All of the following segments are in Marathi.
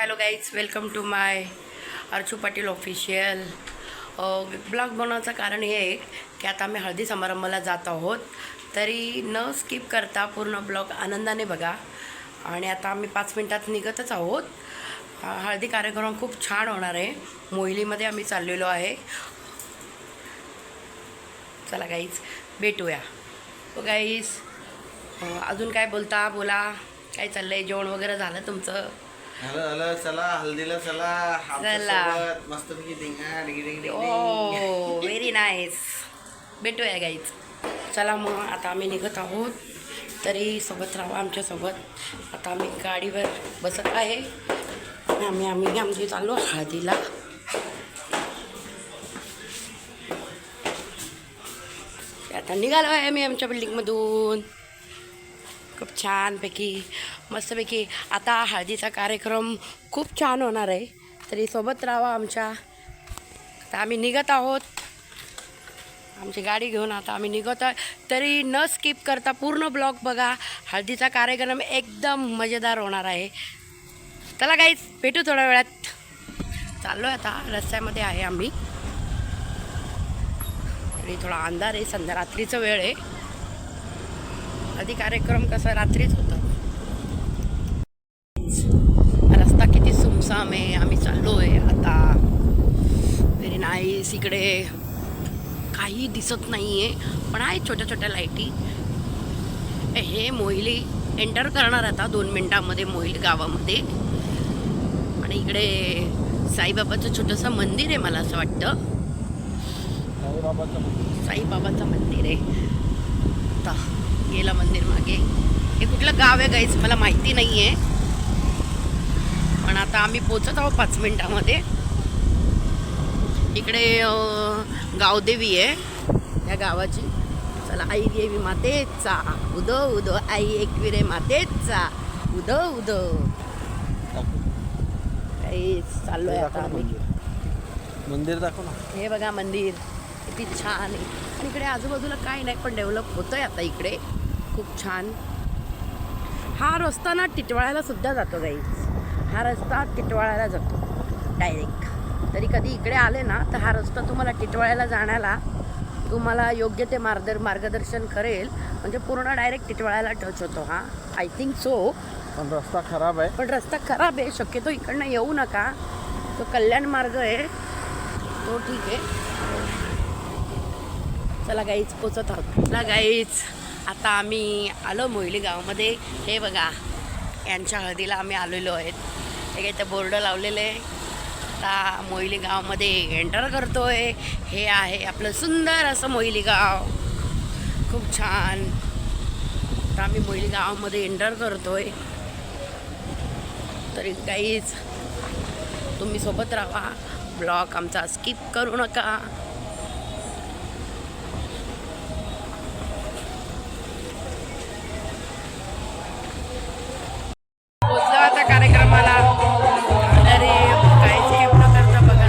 Hello guys, welcome to my Archu Patil official blog बनवण्याचं कारण हे आहे की आता आम्ही हळदी समारंभाला जात आहोत. तरी न स्किप करता पूर्ण ब्लॉग आनंदाने बघा. आणि आता आम्ही 5 मिनिटात निघतच आहोत. हळदी कार्यक्रम खूप छान होणार आहे. मोहिलीमध्ये आम्ही चाललेलो आहे. चला गाईज, भेटूया. गाईज, अजून काय बोला. काय चाललं आहे? जेवण वगैरे झालं तुमचं? हॅलो चला हल्दीला चला मस्तपैकी डिंगा. ओ व्हेरी नाईस. भेटूया गाईज. चला मग आता आम्ही निघत आहोत. तरी सोबत राहा आमच्यासोबत. आता आम्ही गाडीवर बसत आहे आणि आम्ही चाललो हळदीला. आता निघालो आहे आम्ही आमच्या बिल्डिंगमधून. खूप छानपैकी मस्तपैकी आता हळदीचा कार्यक्रम खूप छान होणार आहे. तरी सोबत राहा आमच्या. आता आम्ही निघत आहोत आमची गाडी घेऊन. आता आम्ही निघत आहे. तरी न स्किप करता पूर्ण ब्लॉग बघा. हळदीचा कार्यक्रम एकदम मजेदार होणार आहे. चला गाईज, भेटू थोड्या वेळात. चाललो आहे आता. रस्त्यामध्ये आहे आम्ही. तरी थोडा अंधार आहे. रात्रीचा वेळ आहे. आधी कार्यक्रम कसा रात्रीच होता. रस्ता किती सुमसाम आहे. आम्ही चाललोय आता. Very nice. इकडे काही दिसत नाही आहे, पण आहे छोट्या छोट्या लाईटी. हे मोहिली एंटर करणार आता 2 मिनिटांमध्ये मोहिली गावामध्ये. आणि इकडे साईबाबाचं छोटंसं मंदिर आहे. मला असं वाटतं साईबाबाचं मंदिर आहे. आता गेलं मंदिर मागे. हे कुठलं गाव आहे गाईच मला माहिती नाही आहे, पण आता आम्ही पोचत आहोत 5 मिनिटांमध्ये. इकडे गावदेवी आहे या गावाची. चला, आई देवी मातेचा उदो उदो, आई एकविरे मातेचा उदो उदो. काही चाललोय आता आम्ही. मंदिर दाखव ना. हे बघा मंदिर किती छान आहे. आणि इकडे आजूबाजूला काही नाही, पण डेव्हलप होतं आहे आता इकडे खूप छान. हा रस्ता ना टिटवाळ्याला सुद्धा जातो गाईज. हा रस्ता टिटवाळ्याला जातो डायरेक्ट. तरी कधी इकडे आले ना तर हा रस्ता तुम्हाला टिटवाळ्याला जाण्याला तुम्हाला योग्य ते मार्गदर्शन करेल. म्हणजे पूर्ण डायरेक्ट टिटवाळ्याला टच होतो हा. I think so. पण रस्ता खराब आहे. पण रस्ता खराब आहे. शक्यतो इकडनं येऊ नका. तो कल्याण मार्ग आहे तो. ठीक आहे. चला गाईच, पोचत आहोत. चला गाईच, आता आम्ही आलो मोहिली गावामध्ये. हे बघा, यांच्या हळदीला आम्ही आलेलो आहेत. हे काही ते बोर्ड लावलेले आहे. आता मोहिली गावामध्ये एंटर करतोय. हे आहे आपलं सुंदर असं मोहिली गाव. खूप छान. आता आम्ही मोहिली गावामध्ये एंटर करतोय. तरी काहीच तुम्ही सोबत राहा. ब्लॉग आमचा स्किप करू नका. पोचलो आता कार्यक्रमाला. तरी काही स्किप न करता बघा.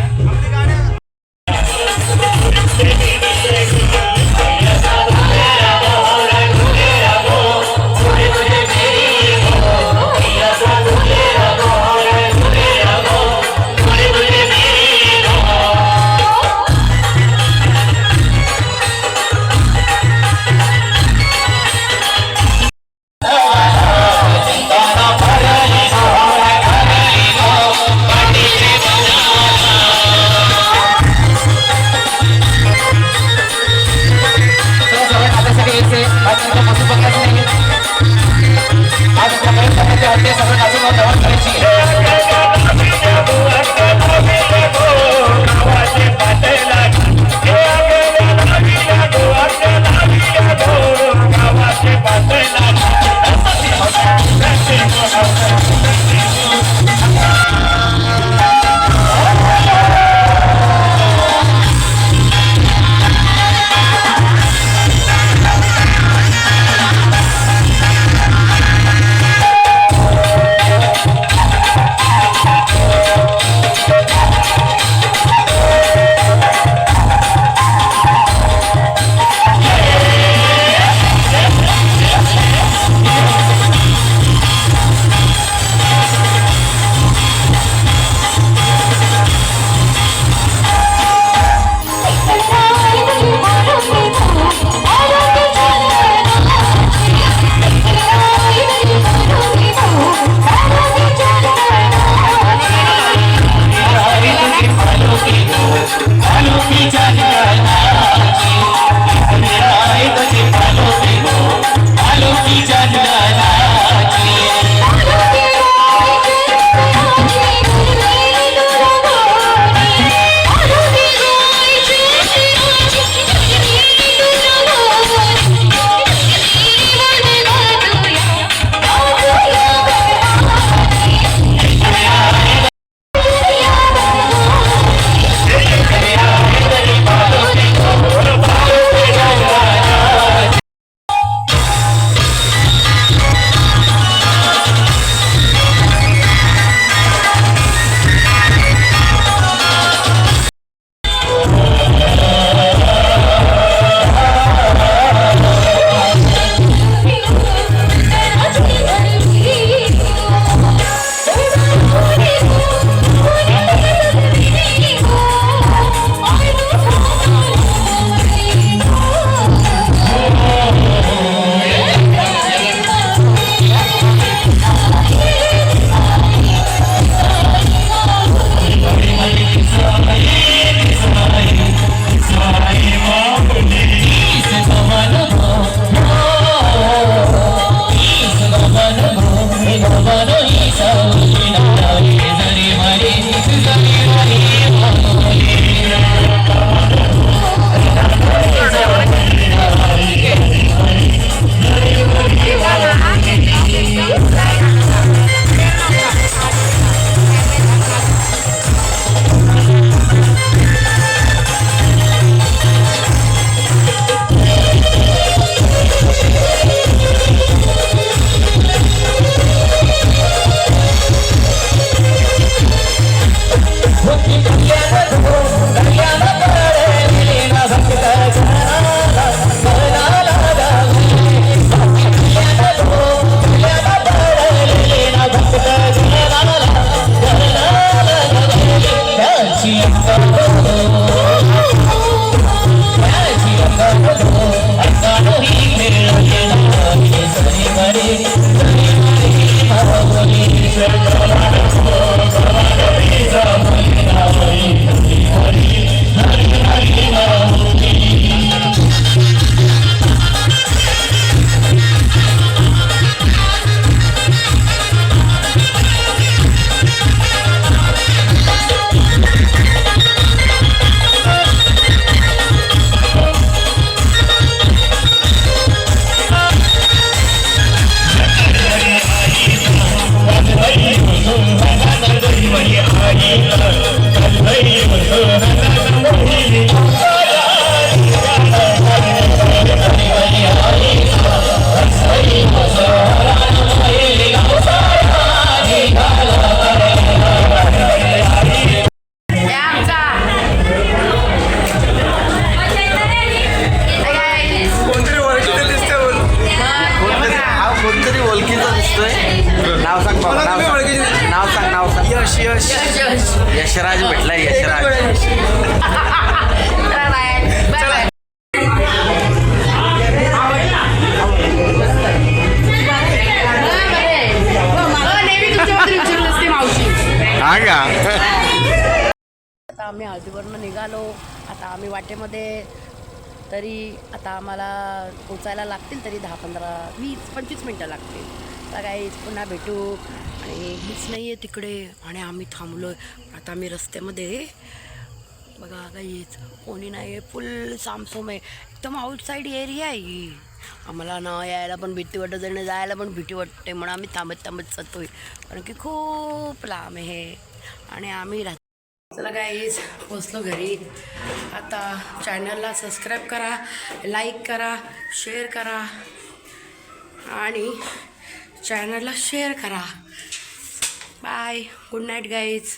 यश यश यशराज भेटला यशराज. चला बाय बाय. नेहमी तुमच्याबद्दल विचारलं असते मावशी. हा का? आता आम्ही हळदीवरनं निघालो. आता आम्ही वाटेमध्ये तरी आता आम्हाला पोचायला लागतील तरी 10-15-20-25 मिनटं लागतील. तर काहीच पुन्हा भेटू. आणि हीच नाही आहे तिकडे आणि आम्ही थांबलो आहे. आता आम्ही रस्त्यामध्ये बघा काहीच कोणी नाही आहे. फुल सामसूम आहे. एकदम आउटसाईड एरिया आहे ही. आम्हाला ना यायला पण भीती वाटत आणि जायला पण भीती वाटते म्हणून आम्ही थांबत जातोय कारण की खूप लांब आहे हे. आणि आम्ही चला गाईज पोचलो घरी. आता चॅनलला सबस्क्राईब करा, लाईक करा, शेअर करा आणि चॅनलला शेअर करा. बाय. Good night guys.